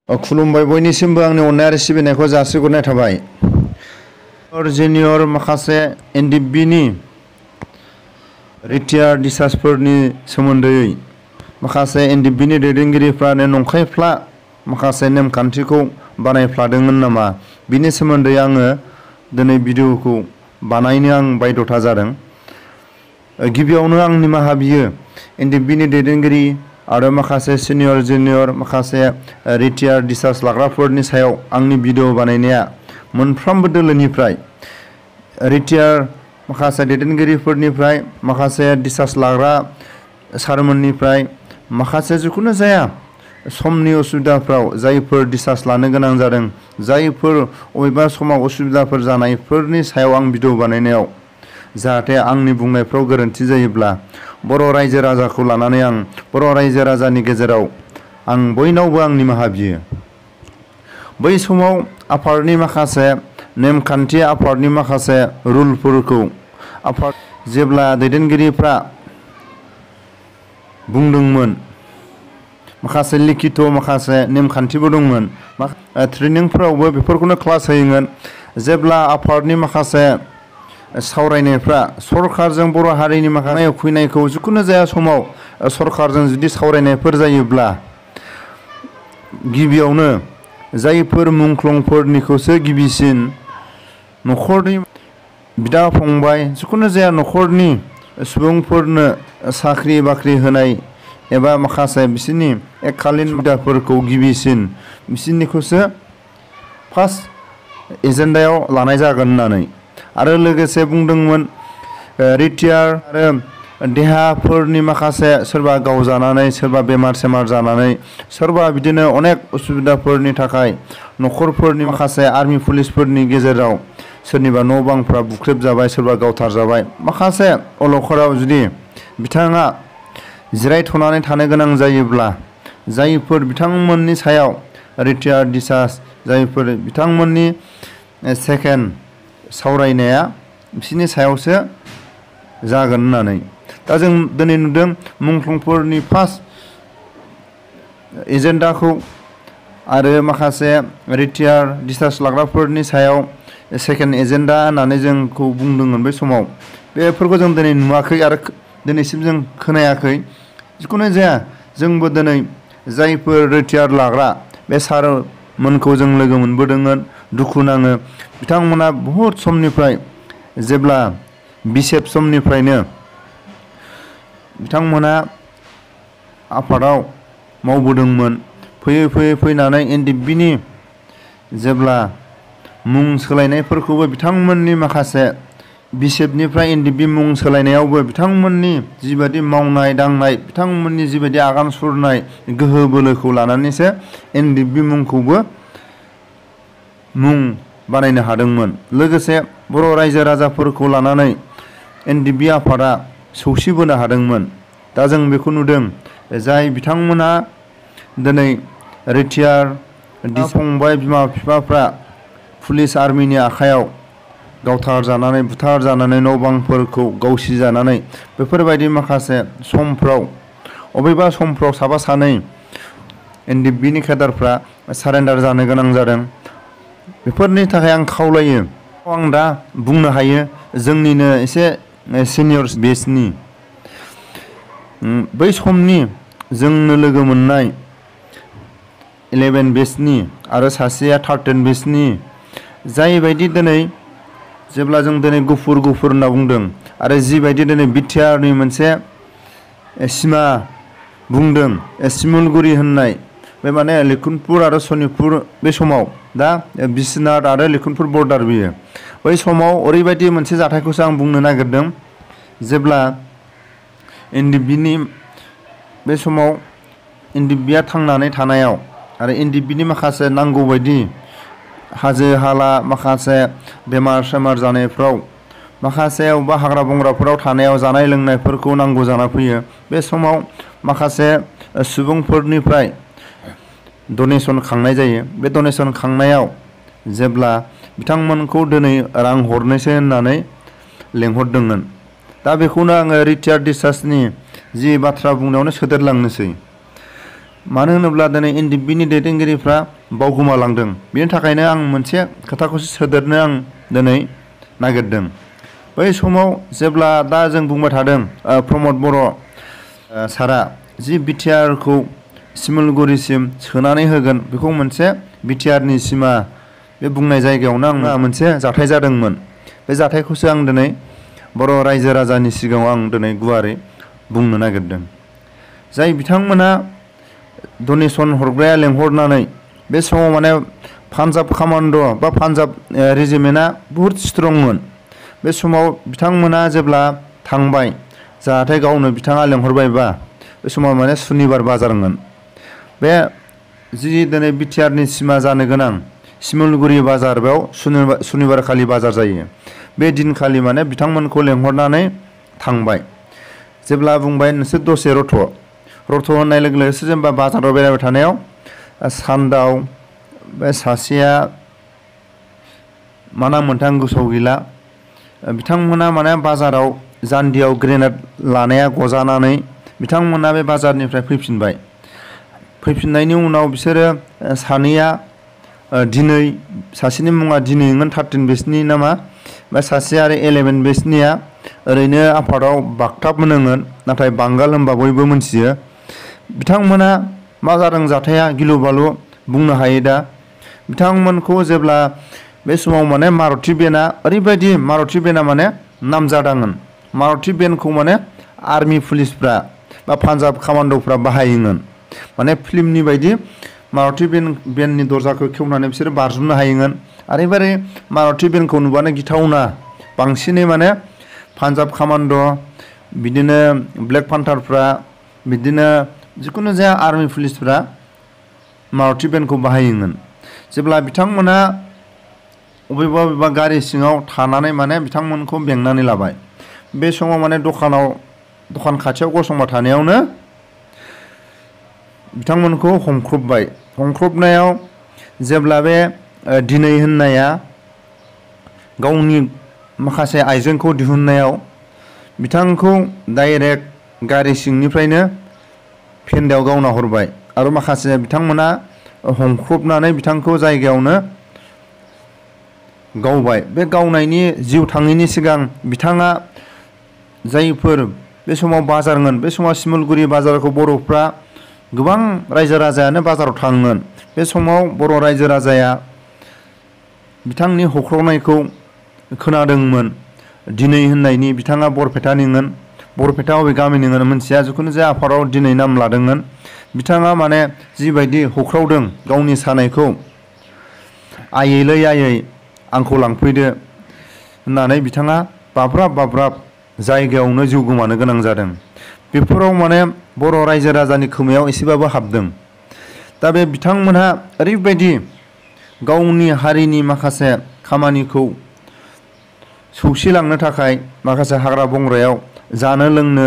खुलुमबाय बयनिसिमबो आंनि अननाय आरो सिबिनायखौ जासिहरनाय थाबाय। जुनियर माखासे एनडिबिनि रिटायार्ड डिसार्जफोरनि सोमोन्दै माखासे एनडिबिनि दैदेनगिरिफ्रानो नंखायफ्ला माखासे नेमखान्थिखौ बानायफ्लादोंमोन नामा बिनि सोमोन्दै आङो दिनै भिडिअखौ बानायनो आं बायध'था जादों। गिबियावनो आं निमाहा बियो एनडिबिनि दैदेनगिरि आरो माखासे सिनियर जुनियर माखासे रिटायार्ड डिसार्ज लाग्राफोरनि सायाव आंनि भिडिअ बानायनाया मोनफ्रोमबो दोलोनिफ्राय रिटायार माखासे दैदेनगिरिफोरनिफ्राय माखासे डिसार्ज लाग्रा सारमोननिफ्राय माखासे जिखुनु जाया समनि असुबिदाफ्राव जायफोर डिसार्ज लानो गोनां जादों जायफोर अबेबा समाव असुबिदाफोर जानायफोरनि सायाव आं भिडिअ बानायनायाव जाहाथे आंनि बुंनायफ्राव गोरोन्थि जायोब्ला बर' रायजो राजाखौ लानानै आं बर' रायजो राजानि गेजेराव आं बयनावबो आं निमाहा बियो। बै समाव आफादनि माखासे नेमखान्थि आफादनि माखासे रुलफोरखौ आफाद जेब्ला दैदेनगिरिफ्रा बुंदोंमोन माखासे लिखित माखासे नेमखान्थिबो दंमोन ट्रेनिंफोरावबो बेफोरखौनो क्लास होयोमोन। जेब्ला आफादनि माखासे सावरायनायफ्रा सरकारजों बर' हारिनि माखासे फैनायखौ जिखुनु जाया समाव सरकारजों जुदि सावरायनायफोर जायोब्ला गिबियावनो जायफोर मुंख्लंफोरनिखौसो गिबिसिन न'खरनि बिदा फंबाय जिखुनु जाया न'खरनि सुबुंफोरनो साख्रि बाख्रि होनाय एबा माखासे बिसोरनि एककालीन हुदाफोरखौ गिबिसिन बिसोरनिखौसो फार्स्ट एजेन्डायाव लानाय जागोन होननानै आरो लोगोसे बुंदोंमोन रिटायार आरो देहाफोरनि माखासे सोरबा गावजानानै सोरबा बेमार सेमार जानानै सोरबा बिदिनो अनेक उसुबिदाफोरनि थाखाय न'खरफोरनि माखासे आर्मि पुलिसफोरनि गेजेराव सोरनिबा न' बांफ्रा बुख्रेबजाबाय सोरबा गावथारजाबाय माखासे अलखदाव जुदि बिथाङा जिरायथ'नानै थानो गोनां जायोब्ला जायफोर बिथांमोननि सायाव रिटायार्ड डिसार्ज जायफोर बिथांमोननि सेकेन्ड सावरायनाया बिसोरनि सायावसो जागोन होननानै दा जों दिनै नुदों मुंख्लंफोरनि फार्स्ट एजेन्डाखौ आरो माखासे रिटायार्ड डिसार्ज लाग्राफोरनि सायाव सेकेन्ड एजेन्डा होननानै जोंखौ बुंदोंमोन बै समाव बेफोरखौ जों दिनै नुवाखै आरो दिनैसिम जों खोनायाखै। जिखुनु जाया जोंबो दिनै जायफोर रिटायार्ड लाग्रा बे सारमोनखौ जों लोगो मोनबोदोंमोन दुखु नाङो बिथांमोना बहुद समनिफ्राय जेब्ला बिसेप समनिफ्रायनो बिथांमोना आफादाव मावबोदोंमोन फैयै फैयै फैनानै एनडिबिनि जेब्ला मुं सोलायनायफोरखौबो बिथांमोननि माखासे बिसेपनिफ्राय एनडिबि मुं सोलायनायावबो बिथांमोननि जिबायदि मावनाय दांनाय बिथांमोननि जिबायदि आगान सुरनाय गोहो बोलोखौ लानानैसो एनडिबि मुंखौबो मुं बानायनो हादोंमोन। लोगोसे बर' रायजो राजाफोरखौ लानानै एनडिबि आफादा सौसिबोनो हादोंमोन। दा जों बेखौ नुदों जाय बिथांमोना दिनै रिटायार फंबाय बिमा बिफाफ्रा पुलिस आर्मिनि आखायाव गावथार जानानै बुथार जानानै न' बांफोरखौ गावसि जानानै बेफोरबायदि माखासे समफ्राव अबेबा समफ्राव साफा सानै एनडिबिनि केडारफ्रा सारेन्डार जानो गोनां जादों। बेफोरनि थाखाय आं खावलायो आं दा बुंनो हायो जोंनिनो एसे सिनियर बेचनि बै समनि जोंनो लोगो मोननाय 11 बेचनि आरो सासेया 13 बेचनि जायबायदि दिनै जेब्ला जों दिनै गुफुर होनना बुंदों आरो जिबायदि दिनै बिटिआरनि मोनसे सिमा बुंदों सिमुलगुरि होननाय बे माने लखिमपुर आरो सनितपुर बे समाव दा बिश्वनाथ आरो लखिमपुर बर्डार बियो बै समाव ओरैबायदि मोनसे जाथायखौसो आं बुंनो नागिरदों जेब्ला एनडिबिनि बे समाव एनडिबिया थांनानै थानायाव आरो एनडिबिनि माखासे नांगौ बायदि हाजो हाला माखासे बेमार सेमार जानायफ्राव माखासे अबेबा हाग्रा बंग्राफोराव थानायाव जानाय लोंनायफोरखौ नांगौ जाना फैयो। बे समाव माखासे सुबुंफोरनिफ्राय डनेसन खांनाय जायो। बे डनेसन खांनायाव जेब्ला बिथांमोनखौ दिनै रां हरनोसै होननानै लेंहरदोंमोन दा बेखौनो आङो रिटायार्ड डिसार्जनि जि बाथ्रा बुंनायावनो सोदेरलांनोसै मानो होनोब्ला दिनै एनडिएफबिनि दैदेनगिरिफ्रा बावगोमालांदों। बेनि थाखायनो आं मोनसे खोथाखौसो सोदेरनो आं दिनै नागिरदों। बै समाव जेब्ला दा जों बुंबाय थादों प्रमद बर' सारा जि बिटिआरखौ सिमलगुरिसिम सोनानै होगोन, बेखौ मोनसे बिटिआरनि सिमा बे बुंनाय जायगायावनो आं मोनसे जाथाय जादोंमोन। बे जाथायखौसो आं दिनै बर' रायजो राजानि सिगाङाव आं दिनै गुवारै बुंनो नागिरदों। जाय बिथांमोना डनेसन हरग्राया लेंहरनानै बे समाव माने पान्जाब कामान्ड' बा पान्जाब रेजिमेन्टआ बुहुद स्ट्रंमोन। बे समाव बिथांमोना जेब्ला थांबाय, जाहाथे गावनो बिथाङा लेंहरबायबा, बे समाव माने सुनिबार बाजारमोन। बे जि दिनै बिटिआरनि सिमा जानो गोनां सिमलगुरि बाजार, बेयाव सुनिबारखालि बाजार जायो। बे दिनखालि माने बिथांमोनखौ लेंहरनानै थांबाय। जेब्ला बुंबाय नोंसोर दसे रथ' होननाय लोगो लोगोसो जेनेबा बाजाराव बेरायबाय थानायाव सान्दाव बे सासेया मा नाममोनथाय आं गोसोआव गैला, बिथांमोना माने बाजाराव जान्दियाव ग्रेनेड लानाया गजानानै बिथांमोना बे बाजारनिफ्राय फैफिनबाय। फैफिननायनि उनाव बिसोरो सानैया दिनै, सासेनि मुङा दिनैमोन 13 बेचनि नामा, बे सासे आरो 11 बेचनिया ओरैनो आफादाव बागथाब मोनोमोन, नाथाय बांगाल होनबा बयबो मोनथियो। बिथांमोना मा जादों जाथाया गिलु बालु बुंनो हायो। दा बिथांमोनखौ जेब्ला बे समाव माने मारुति बेनआ ओरैबायदि, मारुति बेनआ माने नामजादामोन। मारुति बेनखौ माने आर्मि पुलिसफ्रा बा पान्जाब कामान्ड'फ्रा बाहायोमोन। माने फिल्मनि बायदि मारुति बेननि दरजाखौ खेवनानै बिसोरो बारजुमनो हायोमोन। ओरैबायदि मारुति बेनखौ नुबानो गिथावना। बांसिनै माने पान्जाब कामान्ड', बिदिनो ब्लेक पान्थारफ्रा, बिदिनो जिखुनु जाया आर्मि पुलिसफ्रा मारुति बेनखौ बाहायोमोन। जेब्ला बिथांमोना बबेबा गारि सिङाव थानानै माने बिथांमोनखौ बेंनानै लाबाय। बे समाव माने दखान खाथियाव गसंना थानायावनो बिथांमोनखौ हमख्रबबाय। हमख्रबनायाव जेब्ला बे दिनै होननाया गावनि माखासे आइजेंखौ दिहुननायाव बिथांखौ डाइरेक्ट गारि सिंनिफ्रायनो फेन्दायाव गावना हरबाय आरो माखासे बिथांमोना हमख्रबनानै बिथांखौ जायगायावनो गावबाय। बे गावनायनि जिउ थाङैनि सिगां बिथाङा जायफोर बे समाव बाजारमोन, बे समाव सिमलगुरि बाजारखौ बर'फ्रा गोबां रायजो राजायानो बाजाराव थाङोमोन। बे समाव बर' रायजो राजाया बिथांनि होख्रावनायखौ खोनादोंमोन। दिनै होननायनि बिथाङा बरपेटानिमोन, बरपेटा अबे गामिनिमोन मोनथिया, जिखुनु जाया आफादाव दिनै नाम लादोंमोन। बिथाङा माने जिबायदि होख्रावदों गावनि सानायखौ, आयैलै आयै आंखौ लांफैदो होननानै बिथाङा बाब्राब जायगायावनो जिउ गोमानो गोनां जादों। बेफोराव माने बर' रायजो राजानि खोमायाव एसेबाबो हाबदों। दा बे बिथांमोनहा ओरैबायदि गावनि हारिनि माखासे खामानिखौ सौसिलांनो थाखाय माखासे हाग्रा बंग्रायाव जानो लोंनो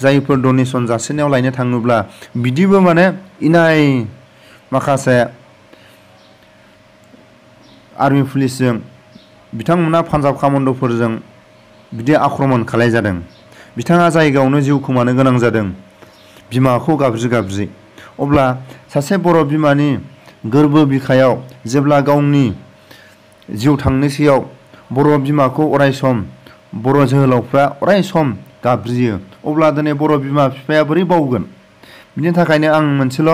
जायफोर डनेसन जासिनायाव लायनो थाङोब्ला बिदिबो माने इनाय माखासे आर्मि पुलिसजों बिथांमोना पान्जाब कामान्ड'फोरजों बिदि आक्रमण खालाय जादों। बिथाङा जायगायावनो जिउ खोमानो गोनां जादों, बिमाखौ गाबज्रि। अब्ला सासे बर' बिमानि गोरबो बिखायाव जेब्ला गावनि जिउ थांनोसैयाव बर' बिमाखौ अरायसम बर' जोहोलावफ्रा अरायसम गाबज्रियो, अब्ला दिनै बर' बिमा बिफाया बोरै बावगोन? बिनि थाखायनो आं मोनसेल'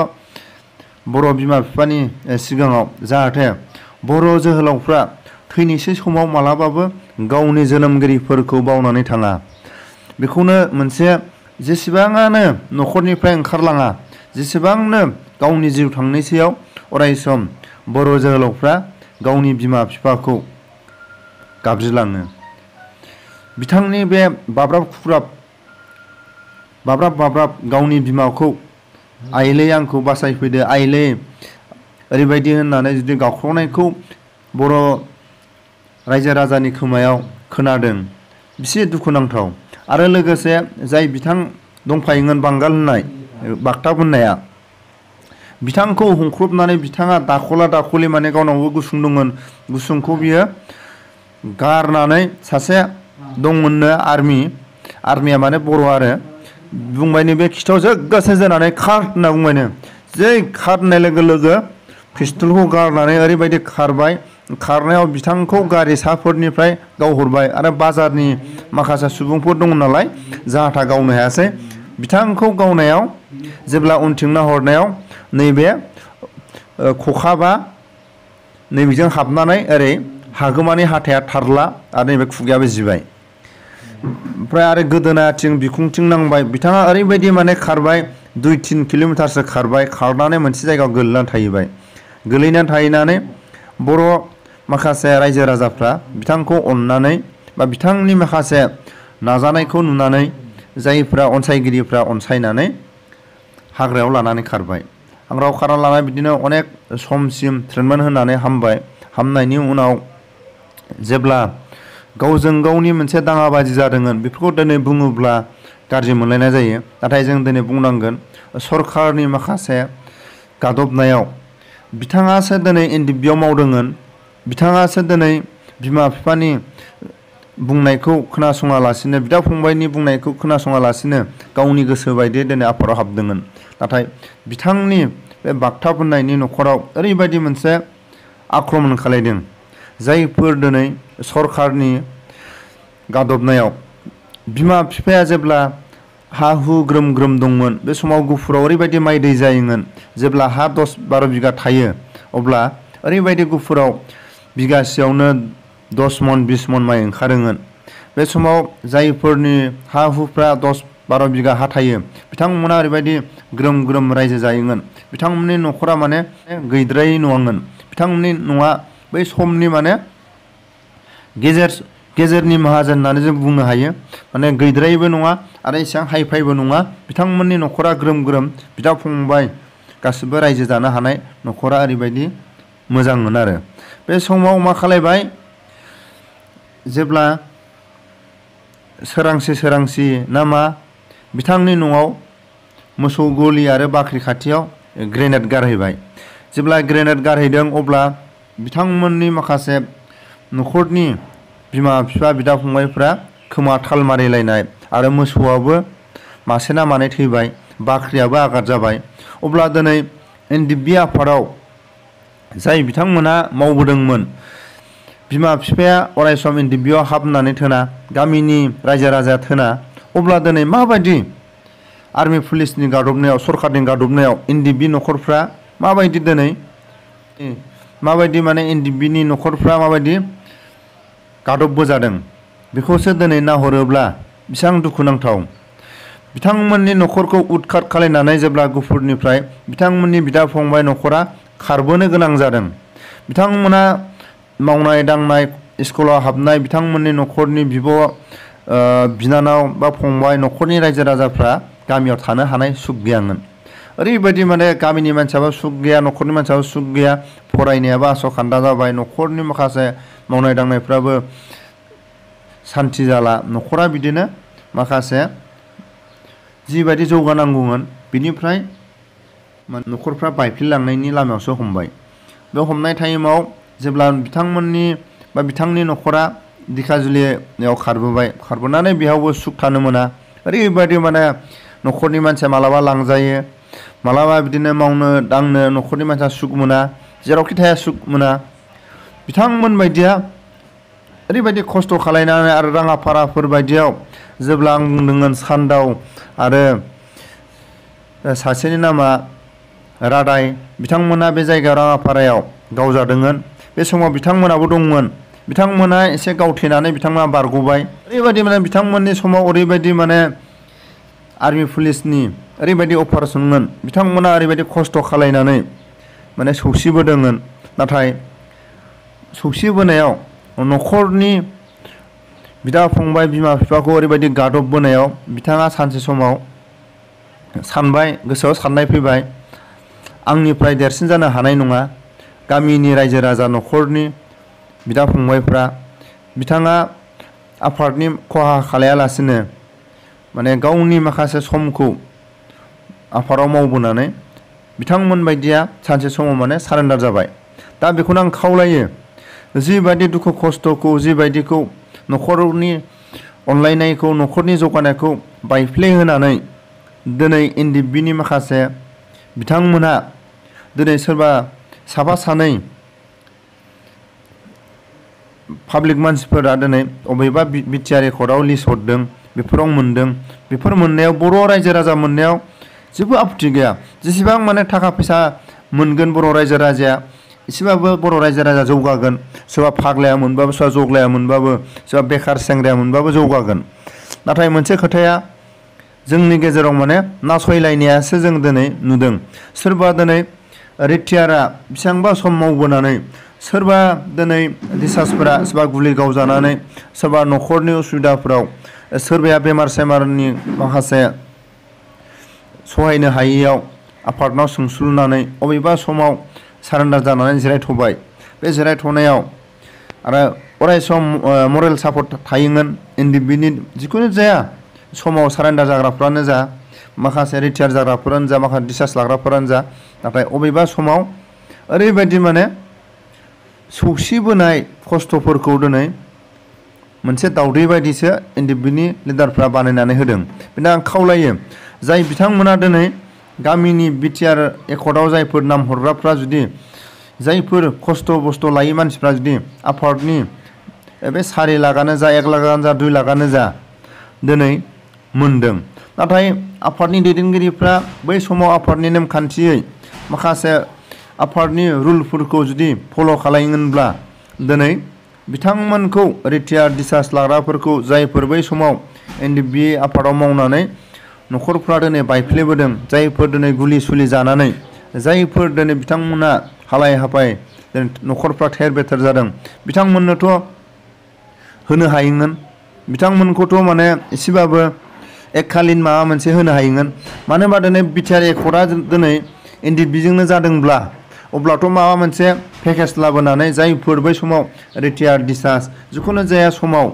बर' बिमा बिफानि सिगाङाव, जाहाथे बर' जोहोलावफ्रा थैनोसै समाव मालाबाबो गावनि जोनोमगिरिफोरखौ बावनानै थाङा। बेखौनो मोनसे जेसेबाङानो न'खरनिफ्राय ओंखारलाङा, जेसेबांनो गावनि जिउ थांनोसैयाव अरायसम बर' जोहोलावफ्रा गावनि बिमा बिफाखौ गाबज्रिलाङो। बिथांनि बे बाब्राब गावनि बिमाखौ आइलै आंखौ बासायफैदो, आइलै ओरैबायदि होननानै जुदि गाबख्रावनायखौ बर' रायजो राजानि खोमायाव खोनादों, बेसे दुखुनांथाव। आरो लोगोसे जाय बिथां दंफायोमोन बांगाल होननाय, बागथाब होननाया, बिथांखौ हमख्रबनानै बिथाङा दाखलि माने गावनावबो गुसुं दंमोन, गुसुंखौ बियो गारनानै सासे दंमोननो आर्मिया माने बर' आरो बुंबायनो बे खिथाव जोगगासे जानानै खार होनना बुंबायनो जै खारनाय लोगो लोगो पिस्तलखौ गारनानै ओरैबायदि खारबाय खारनायाव बिथांखौ गारि साफोरनिफ्राय गावहरबाय आरो बाजारनि माखासे सुबुंफोर दङ नालाय जाहाथा गावनो हायासै बिथांखौ गावनायाव जेब्ला उनथिं नाहरनायाव नैबे खखाबा नैबेजों हाबनानै ओरै हागोमानि हाथाया थारला आरो नैबे खुगायाबो जिबाय ओमफ्राय आरो गोदोनाथिं बिखुंथिं नांबाय बिथाङा ओरैबायदि माने खारबाय 2-3 किल'मिटारसो खारबाय खारनानै मोनसे जायगायाव गोलैनानै थाहैबाय गोलैनानै थाहैनानै बर' माखासे रायजो राजाफ्रा बिथांखौ अननानै बा बिथांनि माखासे नाजानायखौ नुनानै जायफ्रा अनसायगिरिफ्रा अनसायनानै हाग्रायाव लानानै खारबाय हाग्रायाव खारना लानानै बिदिनो अनेक समसिम ट्रिटमेन्ट होनानै हामबाय हामनायनि उनाव जेब्ला गावजों गावनि मोनसे दाङाबाजि जादोंमोन बेफोरखौ दिनै बुङोब्ला गाज्रि मोनलायनाय जायो नाथाय जों दिनै बुंनांगोन सरखारनि माखासे गादबनायाव बिथाङासो दिनै एनडिएफबिआव मावदोंमोन बिथाङासो दिनै बिमा बिफानि बुंनायखौ खोनासङालासिनो बिदा फंबायनि बुंनायखौ खोनासङालासिनो गावनि गोसो बायदि दिनै आफादाव हाबदोंमोन नाथाय बिथांनि बे बागथाब होननायनि न'खराव ओरैबायदि मोनसे आक्रमन खालायदों जायफोर दिनै सरखारनि गादबनायाव बिमा बिफाया जेब्ला हा हु ग्रोम ग्रोम दंमोन बे समाव गुफुराव ओरैबायदि माइ दै जायोमोन जेब्ला हा 10-12 बिगा थायो अब्ला ओरैबायदि गुफुराव बिगासेयावनो 10 मन 20 मन माइ ओंखारोमोन बे समाव जायफोरनि हा हुफ्रा 10-12 बिगा हा थायो बिथांमोना ओरैबायदि ग्रोम ग्रोम रायजो जायोमोन बिथांमोननि न'खरा माने गैद्रायै नङामोन बिथांमोननि न'आ बै समनि माने गेजेरनि माहाजोन होननानै जों बुंनो हायो माने गैद्रायैबो नङा आरो एसेबां हाइफाइबो नङा बिथांमोननि न'खरा ग्रोम ग्रोम बिदा फंबाय गासिबो रायजो जानो हानाय न'खरा ओरैबायदि मोजांमोन आरो बे समाव मा खालायबाय जेब्ला सोरांसि ना मा बिथांनि न'आव मोसौ गलि आरो बाख्रि खाथियाव ग्रेनेड गारहैबाय जेब्ला ग्रेनेड गारहैदों अब्ला बिथांमोननि माखासे न'खरनि बिमा बिफा बिदा फंबायफ्रा खोमा थाल मारिलायनाय आरो मोसौआबो मासे ना मानै थैबाय बाख्रियाबो आघात जाबाय अब्ला दिनै एनडिएफबि आफादाव जाय बिथांमोना मावबोदोंमोन बिमा बिफाया अरायसम एनडिएफबिआव हाबनानै थोना गामिनि रायजो राजाया थोना अब्ला दिनै माबायदि आर्मि पुलिसनि गादबनायाव सरकारनि गादबनायाव एनडिएफबि न'खरफ्रा माबायदि दिनै माबायदि माने एनडिएफबिनि न'खरफ्रा माबायदि गादबबो जादों बेखौसो दिनै नाहरोब्ला बेसेबां दुखुनांथाव बिथांमोननि न'खरखौ उदखाट खालायनानै जेब्ला गुफुरनिफ्राय बिथांमोननि बिदा फंबाय न'खरा खारबोनो गोनां जादों बिथांमोना मावनाय दांनाय स्कुलाव हाबनाय बिथांमोननि न'खरनि बिब' बिनानाव बा फंबाय न'खरनि रायजो राजाफ्रा गामियाव थानो हानाय सुख गैयामोन ओरैबायदि माने गामिनि मानसियाबो सुख गैया न'खरनि मानसियाबो सुख गैया फरायनायाबो आसखान्दा जाबाय न'खरनि माखासे मावनाय दांनायफ्राबो सान्थि जाला न'खरा बिदिनो माखासे जिबायदि जौगानांगौमोन बिनिफ्राय न'खरफ्रा बायफ्लेलांनायनि लामायावसो हमबाय बे हमनाय टाइमाव जेब्ला बिथांमोननि बा बिथांनि न'खरा दिखाजुलियाव खारबोनानै बेयावबो सुख थानो मोना ओरैबायदि माने न'खरनि मानसिया मालाबा लांजायो मालाबा बिदिनो मावनो दांनो न'खरनि मानसिया सुख मोना जेरावखि थाया सुख मोना बिथांमोन बायदिया ओरैबायदि खस्थ' खालायनानै आरो राङाफाराफोर बायदियाव जेब्ला आं बुंदोंमोन सान्दाव आरो सासेनि नामा रादाय बिथांमोना बे जायगायाव राङाफारायाव गावजादोंमोन बे समाव बिथांमोनाबो दंमोन बिथांमोना एसे गावथेनानै बिथांमोना बारग'बाय ओरैबायदि माने बिथांमोननि समाव ओरैबायदि माने आर्मि पुलिसनि ओरैबायदि अपारेसनमोन बिथांमोना ओरैबायदि खस्थ' खालायनानै माने सौसिबोदोंमोन नाथाय सौसिबोनायाव न'खरनि बिदा फंबाय बिमा बिफाखौ ओरैबायदि गादबबोनायाव बिथाङा सानसे समाव सानबाय गोसोआव साननाय फैबाय आंनिफ्राय देरसिन जानो हानाय नङा गामिनि रायजो राजा न'खरनि बिदा फंबायफ्रा बिथाङा आफादनि खहा खालायालासिनो माने गावनि माखासे समखौ आफादाव मावबोनानै बिथांमोन बायदिया सानसे समाव माने सारेन्डार जाबाय दा बेखौनो आं खावलायो जिबायदि दुखु खस्थ'खौ जिबायदिखौ न'खरनि अनलायनायखौ न'खरनि जौगानायखौ बायफ्ले होनानै दिनै एनडिएफबिनि माखासे बिथांमोना दिनै सोरबा साफा सानै पाब्लिक मानसिफोरा दिनै अबेबा बिटिआर एकर्डआव लिस्ट हरदों बेफोराव मोनदों बेफोर मोननायाव बर' रायजो राजा मोननायाव जेबो आपत्ति गैया जेसेबां माने थाखा फैसा मोनगोन बर' रायजो राजाया एसेबाबो बर' रायजो राजा जौगागोन सोरबा फाग्लाया मोनबाबो सोरबा जग्लाया मोनबाबो सोरबा बेखार सेंग्राया मोनबाबो जौगागोन नाथाय मोनसे खोथाया जोंनि गेजेराव माने नासयलायनायासो जों दिनै नुदों सोरबा दिनै रिटायारआ बेसेबांबा सम मावबोनानै सोरबा दिनै डिसार्जफोरा सोरबा गुलि गावजानानै सोरबा न'खरनि उसुबिदाफोराव सोरबाया बेमार सेमारनि माखासे सहायनो हायैयाव आफादनाव सोंस्लुनानै अबेबा समाव सारेन्डार जानानै जिरायथ'बाय बे जिरायथ'नायाव आरो अराय सम मरेल सापर्ट थायोमोन एनडिएफबिनि जिखुनु जाया समाव सारेन्डार जाग्राफ्रानो जा माखासे रिटायार जाग्राफोरानो जा माखासे डिसार्ज लाग्राफोरानो जा नाथाय अबेबा समाव ओरैबायदि माने सौसिबोनाय खस्थ'फोरखौ दिनै मोनसे दावदै बायदिसो एनडिएफबिनि लिडारफ्रा बानायनानै होदों बेनो आं खावलायो जाय बिथांमोना दिनै गामिनि बिटिआर एकर्डआव जायफोर नाम हरग्राफ्रा जुदि जायफोर खस्थ' बस्थ' लायै मानसिफ्रा जुदि आफादनि बे 4 लाखआनो जा 1 लाखआनो जा 2 लाखआनो जा दिनै मोनदों नाथाय आफादनि दैदेनगिरिफ्रा बै समाव आफादनि नेमखान्थियै माखासे आफादनि रुलफोरखौ जुदि फल' खालामोनब्ला दिनै बिथांमोनखौ रिटायार डिसार्ज लाग्राफोरखौ जायफोर बै समाव एनडिएफबि आफादाव मावनानै न'खरफ्रा दिनै बायफ्लेबोदों जायफोर दिनै गुलि सुलि जानानै जायफोर दिनै बिथांमोना हालाय हाफाय न'खरफ्रा थेर बेथेर जादों बिथांमोननोथ' होनो हायोमोन बिथांमोनखौथ' माने एसेबाबो एककालीन माबा मोनसे होनो हायोमोन मानो होनबा दिनै बिटिआर एकर्डआ दिनै एनडिएफबिजोंनो जादोंब्ला अब्लाथ' माबा मोनसे पेकेज लाबोनानै जायफोर बै समाव रिटायार डिसार्ज जिखुनु जाया समाव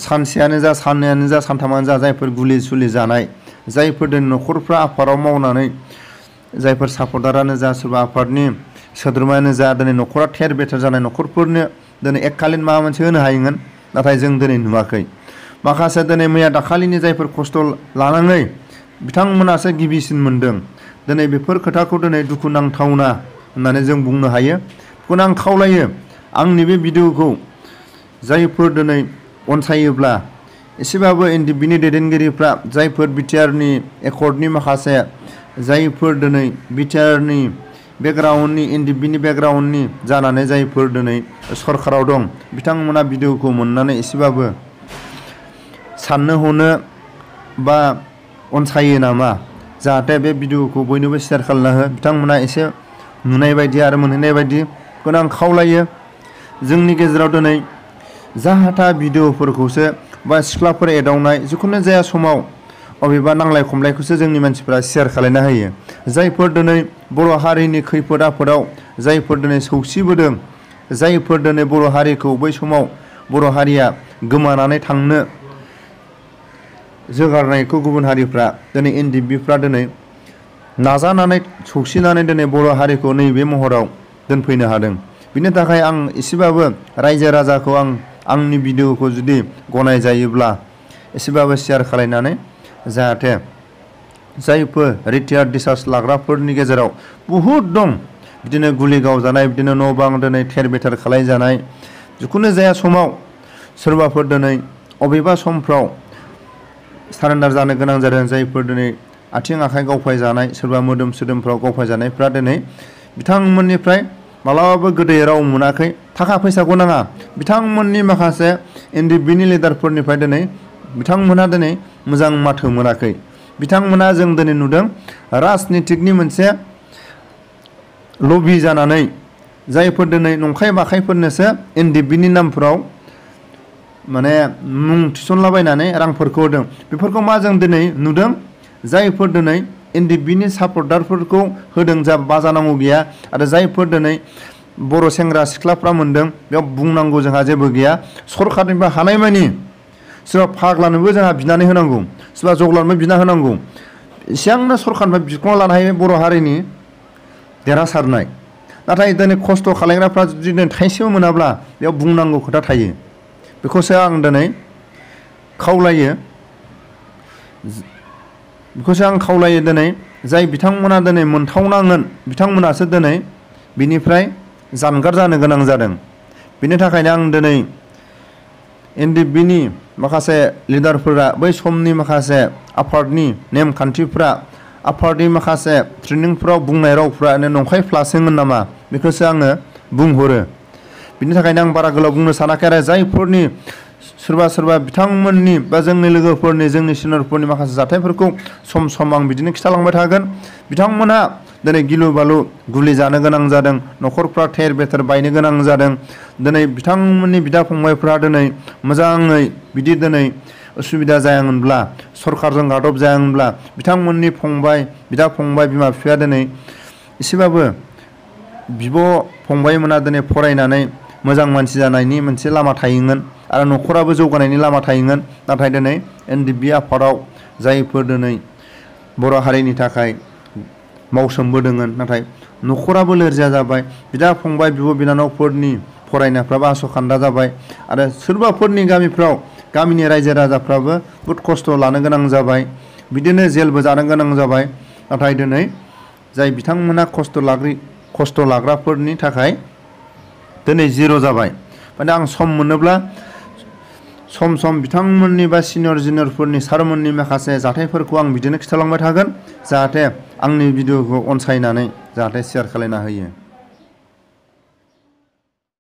सानसेयानो जा साननैयानो जा सानथामानो जा जायफोर गुलि सुलि जानाय जायफोर दिनै न'खरफ्रा आफादाव मावनानै जायफोर सापर्टारानो जा सोरबा आफादनि सोद्रोमायानो जा दिनै न'खरा थेर बेथेर जानाय न'खरफोरनो दिनै एककालीन माबा मोनसे होनो हायोमोन नाथाय जों दिनै नुवाखै माखासे दिनै मैया दाखालिनि जायफोर खस्थ' लानानै बिथांमोनासो गिबिसिन मोनदों दिनै बेफोर खोथाखौ दिनै दुखुनांथावना होननानै जों बुंनो हायो बेखौनो आं खावलायो आंनि बे भिडिअखौ जायफोर दिनै अनसायोब्ला एसेबाबो एनडिएफबिनि दैदेनगिरिफ्रा जायफोर बिटिआरनि एकर्डनि माखासे जायफोर दिनै बिटिआरनि बेकग्राउन्डनि एनडिएफबिनि बेकग्राउन्डनि जानानै जायफोर दिनै सरकाराव दं बिथांमोना भिडिअखौ मोननानै एसेबाबो साननो हनो बा अनसायो नामा जाहाथे बे भिडिअखौ बयनोबो शेयार खालामना हो बिथांमोना एसे नुनाय बायदि आरो मोनहैनाय बायदि बेखौनो आं खावलायो जोंनि गेजेराव दिनै जाहाथा भिडिअफोरखौसो बा सिख्लाफोर एदावनाय जिखुनु जाया समाव अबेबा नांलाय खमलायखौसो जोंनि मानसिफ्रा शेयार खालामना होयो जायफोर दिनै बर' हारिनि खैफोद आफोदाव जायफोर दिनै सौसिबोदों जायफोर दिनै बर' हारिखौ बै समाव बर' हारिया गोमानानै थांनो जोगारनायखौ गुबुन हारिफ्रा दिनै एनडिएफबिफ्रा दिनै नाजानानै सौसिनानै दिनै बर' हारिखौ नैबे महराव दोनफैनो हादों बिनि थाखाय आं एसेबाबो रायजो राजाखौ आंनि भिडिअखौ जुदि गनायजायोब्ला एसेबाबो शेयार खालामनानै जाहाथे जायफोर रिटायार डिसार्ज लाग्राफोरनि गेजेराव बहुद दं बिदिनो गुलि गावजानाय बिदिनो न' बां दिनै थेर बेथेर खालामजानाय जिखुनु जाया समाव सोरबाफोर दिनै अबेबा समफ्राव सारेन्डार जानो गोनां जादों जायफोर दिनै आथिं आखाइ गावफायजानाय सोरबा मोदोम सोदोमफ्राव गावफायजानायफ्रा दिनै बिथांमोननिफ्राय मालाबाबो गोदै राव मोनाखै थाखा फैसाखौ नाङा बिथांमोननि माखासे एनडिएफबिनि लिडारफोरनिफ्राय दिनै बिथांमोनहा दिनै मोजां माथो मोनाखै बिथांमोना जों दिनै नुदों राजनितिकनि मोनसे लबि जानानै जायफोर दिनै नंखाय बाखायफोरनोसो एनडिएफबिनि नामफोराव माने मुं थिसनलाबायनानै रांफोरखौ होदों बेफोरखौ मा जों दिनै नुदों जायफोर दिनै एनडिएफबिनि सापर्टारफोरखौ होदों जा बाजानांगौ गैया आरो जायफोर दिनै बर' सेंग्रा सिख्लाफ्रा मोनदों बेयाव बुंनांगौ जोंहा जेबो गैया सरकारनिफ्राय हानायमानि सोरबा फाग्लानोबो जोंहा बिनानै होनांगौ सोरबा जग्लानोबो बिना होनांगौ एसेबांनो सरकारनिफ्राय बिख'ना लानो हायो बर' हारिनि देरहासारनाय नाथाय दिनै खस्थ' खालामग्राफ्रा जुदि दिनै थाइसेबो मोनाब्ला बेयाव बुंनांगौ खोथा थायो बेखौसो आं दिनै खावलायो दिनै जाय बिथांमोना दिनै मोनथावनांगोन बिथांमोनासो दिनै बिनिफ्राय जानगार जानो गोनां जादों। बिनि थाखायनो आं दिनै एनडिएफबिनि माखासे लिडारफोरा बै समनि माखासे आफादनि नेमखान्थिफ्रा आफादनि माखासे ट्रेनिंफ्राव बुंनाय रावफ्रा नंखाय फ्लासोमोन नामा बेखौसो आङो बुंहरो। बिनि थाखायनो आं बारा गोलाव बुंनो सानाखै आरो जायफोरनि सोरबा बिथांमोननि बा जोंनि लोगोफोरनि जोंनि सिनियरफोरनि माखासे जाथायफोरखौ सम सम आं बिदिनो खिथालांबाय थागोन। बिथांमोना दिनै गिलु बालु गुलि जानो गोनां जादों, न'खरफ्रा थेर बेथेर बायनो गोनां जादों। दिनै बिथांमोननि बिदा फंबायफ्रा दिनै मोजाङै बिदि दिनै उसुबिदा जायामोनब्ला, सरकारजों गादब जायामोनब्ला, बिथांमोननि बिदा फंबाय बिमा बिफाया दिनै एसेबाबो बिब' फंबायमोना दिनै फरायनानै मोजां मानसि जानायनि मोनसे लामा थायोमोन आरो न'खराबो जौगानायनि लामा थायोमोन। नाथाय दिनै एनडिएफबि आफादाव जायफोर दिनै बर' हारिनि थाखाय मावसोमबोदोंमोन, नाथाय न'खराबो लोरजिया जाबाय, बिदा फंबाय बिब' बिनानावफोरनि फरायनायफ्राबो आस'खान्दा जाबाय आरो सोरबाफोरनि गामिफ्राव गामिनि रायजो राजाफ्राबो बहुद खस्थ' लानो गोनां जाबाय, बिदिनो जेलबो जानो गोनां जाबाय। नाथाय दिनै जाय बिथांमोना खस्थ' लाग्राफोरनि थाखाय दिनै जिर' जाबाय। माने आं सम मोनोब्ला सम सम बिथांमोननि बा सिनियरफोरनि सारमोननि माखासे जाथायफोरखौ आं बिदिनो खिथालांबाय थागोन, जाहाथे आंनि भिडिअखौ अनसायनानै जाहाथे शेयार खालायना होयो।